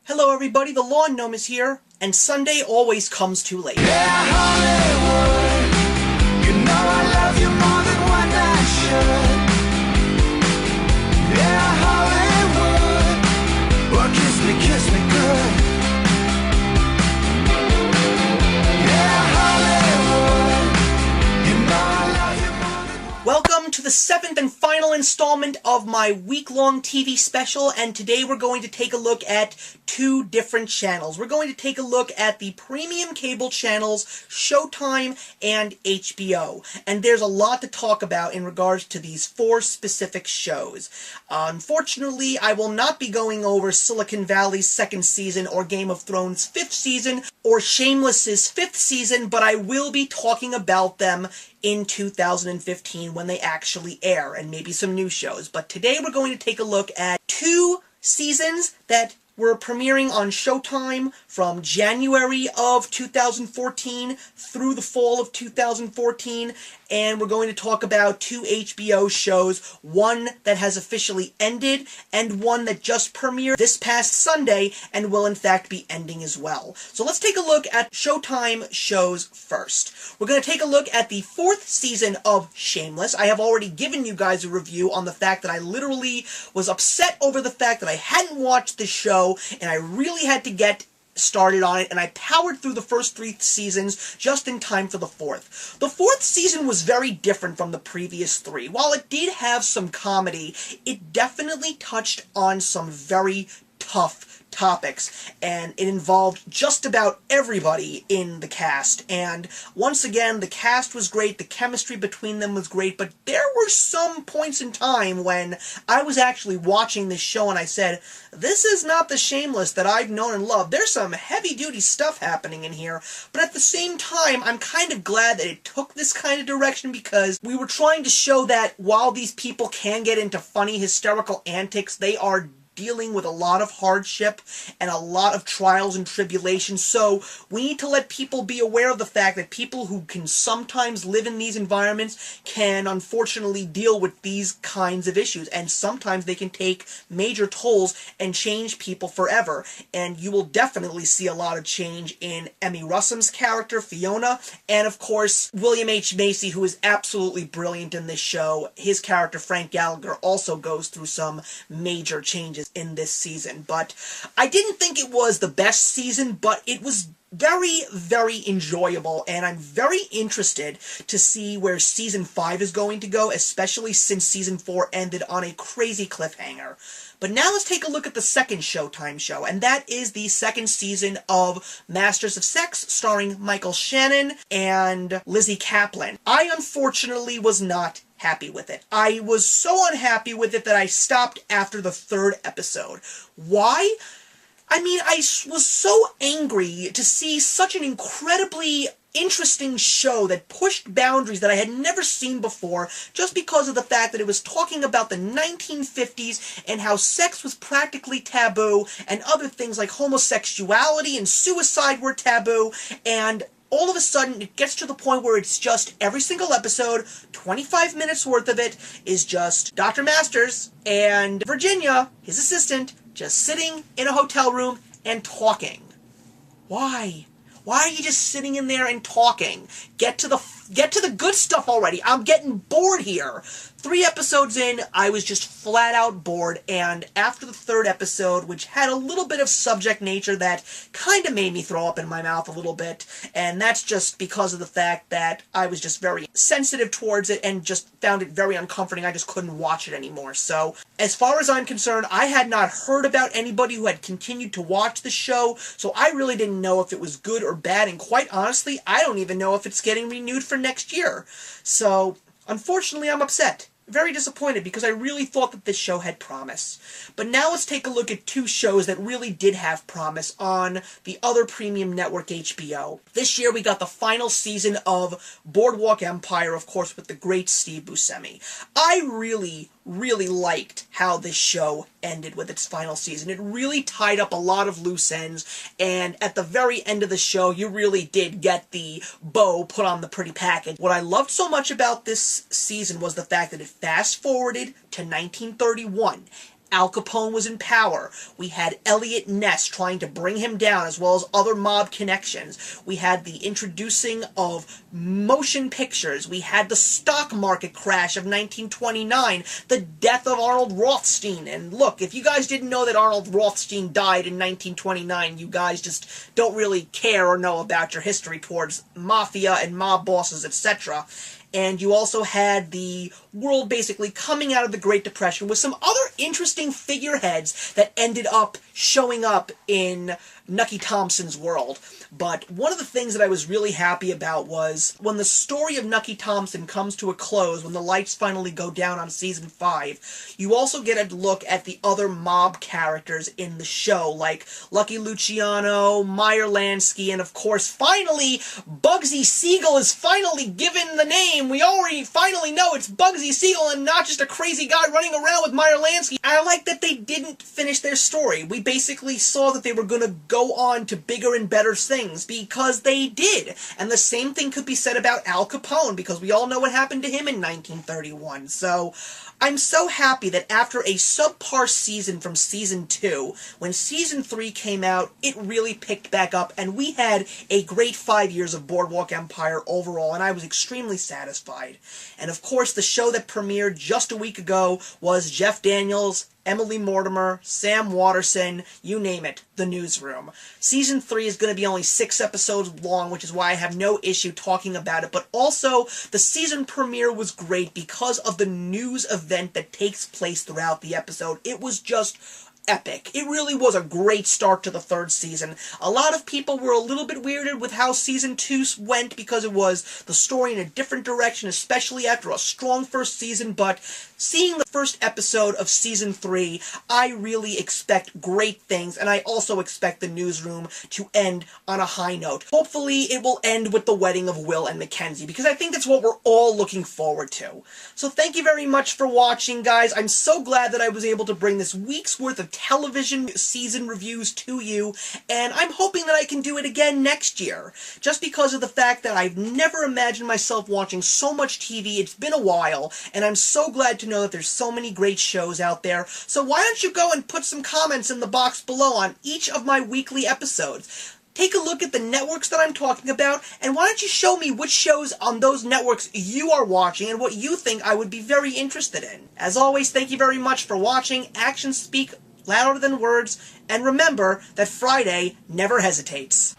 Hello everybody, the Lawn Gnome is here, and Sunday always comes too late. Yeah, Hollywood, you know I love you more than one I should. Yeah, Hollywood, well kiss me good. Yeah, Hollywood, you know I love you more than one. Welcome to the 7th and final installment of my week-long TV special, and today we're going to take a look at two different channels. We're going to take a look at the premium cable channels Showtime and HBO, and there's a lot to talk about in regards to these four specific shows. Unfortunately, I will not be going over Silicon Valley's 2nd season or Game of Thrones' 5th season or Shameless's 5th season, but I will be talking about them in 2015 when they actually air, and maybe some new shows. But today we're going to take a look at two seasons that were premiering on Showtime from January of 2014 through the fall of 2014, and we're going to talk about two HBO shows, one that has officially ended, and one that just premiered this past Sunday, and will in fact be ending as well. So let's take a look at Showtime shows first. We're going to take a look at the 4th season of Shameless. I have already given you guys a review on the fact that I literally was upset over the fact that I hadn't watched the show, and I really had to get started on it, and I powered through the first 3 seasons just in time for the 4th. The 4th season was very different from the previous 3. While it did have some comedy, it definitely touched on some very tough topics, and it involved just about everybody in the cast. And once again, the cast was great, the chemistry between them was great, but there were some points in time when I was actually watching this show and I said, this is not the Shameless that I've known and loved. There's some heavy-duty stuff happening in here, but at the same time, I'm kind of glad that it took this kind of direction, because we were trying to show that while these people can get into funny, hysterical antics, they are dealing with a lot of hardship and a lot of trials and tribulations. So we need to let people be aware of the fact that people who can sometimes live in these environments can unfortunately deal with these kinds of issues, and sometimes they can take major tolls and change people forever. And you will definitely see a lot of change in Emmy Rossum's character, Fiona, and of course William H. Macy, who is absolutely brilliant in this show. His character, Frank Gallagher, also goes through some major changes in this season. But I didn't think it was the best season, but it was very, very enjoyable, and I'm very interested to see where Season 5 is going to go, especially since Season 4 ended on a crazy cliffhanger. But now let's take a look at the 2nd Showtime show, and that is the 2nd season of Masters of Sex, starring Michael Shannon and Lizzie Kaplan. I unfortunately was not happy with it. I was so unhappy with it that I stopped after the 3rd episode. Why? I mean, I was so angry to see such an incredibly interesting show that pushed boundaries that I had never seen before, just because of the fact that it was talking about the 1950s and how sex was practically taboo, and other things like homosexuality and suicide were taboo, and all of a sudden, it gets to the point where it's just every single episode, 25 minutes worth of it, is just Dr. Masters and Virginia, his assistant, just sitting in a hotel room and talking. Why? Why are you just sitting in there and talking? Get to the good stuff already. I'm getting bored here. 3 episodes in, I was just flat out bored, and after the 3rd episode, which had a little bit of subject nature that kind of made me throw up in my mouth a little bit, and that's just because of the fact that I was just very sensitive towards it and just found it very uncomforting. I just couldn't watch it anymore. So, as far as I'm concerned, I had not heard about anybody who had continued to watch the show, so I really didn't know if it was good or bad, and quite honestly, I don't even know if it's getting renewed for next year. So, unfortunately, I'm upset. Very disappointed, because I really thought that this show had promise. But now let's take a look at two shows that really did have promise on the other premium network, HBO. This year we got the final season of Boardwalk Empire, of course, with the great Steve Buscemi. I really liked how this show ended with its final season. It really tied up a lot of loose ends, and at the very end of the show, you really did get the bow put on the pretty package. What I loved so much about this season was the fact that it fast-forwarded to 1931. Al Capone was in power. We had Elliot Ness trying to bring him down, as well as other mob connections. We had the introducing of motion pictures. We had the stock market crash of 1929, the death of Arnold Rothstein. And look, if you guys didn't know that Arnold Rothstein died in 1929, you guys just don't really care or know about your history towards mafia and mob bosses, etc. And you also had the world basically coming out of the Great Depression with some other interesting figureheads that ended up showing up in Nucky Thompson's world. But one of the things that I was really happy about was when the story of Nucky Thompson comes to a close, when the lights finally go down on season 5, you also get a look at the other mob characters in the show, like Lucky Luciano, Meyer Lansky, and of course, finally, Bugsy Siegel is finally given the name. We already finally know it's Bugsy Siegel and not just a crazy guy running around with Meyer Lansky. I like that they didn't finish their story. We basically saw that they were going to go on to bigger and better things, because they did. And the same thing could be said about Al Capone, because we all know what happened to him in 1931. So I'm so happy that after a subpar season from season 2, when season 3 came out, it really picked back up, and we had a great 5 years of Boardwalk Empire overall, and I was extremely satisfied. And of course, the show that premiered just a week ago was Jeff Daniels, Emily Mortimer, Sam Watterson, you name it, the Newsroom. Season 3 is going to be only 6 episodes long, which is why I have no issue talking about it, but also, the season premiere was great because of the news event that takes place throughout the episode. It was just epic. It really was a great start to the 3rd season. A lot of people were a little bit weirded with how season 2 went because it was the story in a different direction, especially after a strong first season, but seeing the first episode of season 3, I really expect great things, and I also expect the Newsroom to end on a high note. Hopefully, it will end with the wedding of Will and Mackenzie, because I think that's what we're all looking forward to. So thank you very much for watching, guys. I'm so glad that I was able to bring this week's worth of television season reviews to you, and I'm hoping that I can do it again next year, just because of the fact that I've never imagined myself watching so much TV. It's been a while, and I'm so glad to know that there's so many great shows out there. So why don't you go and put some comments in the box below on each of my weekly episodes. Take a look at the networks that I'm talking about, and why don't you show me which shows on those networks you are watching and what you think I would be very interested in. As always, thank you very much for watching. Actions speak louder than words, and remember that Friday never hesitates.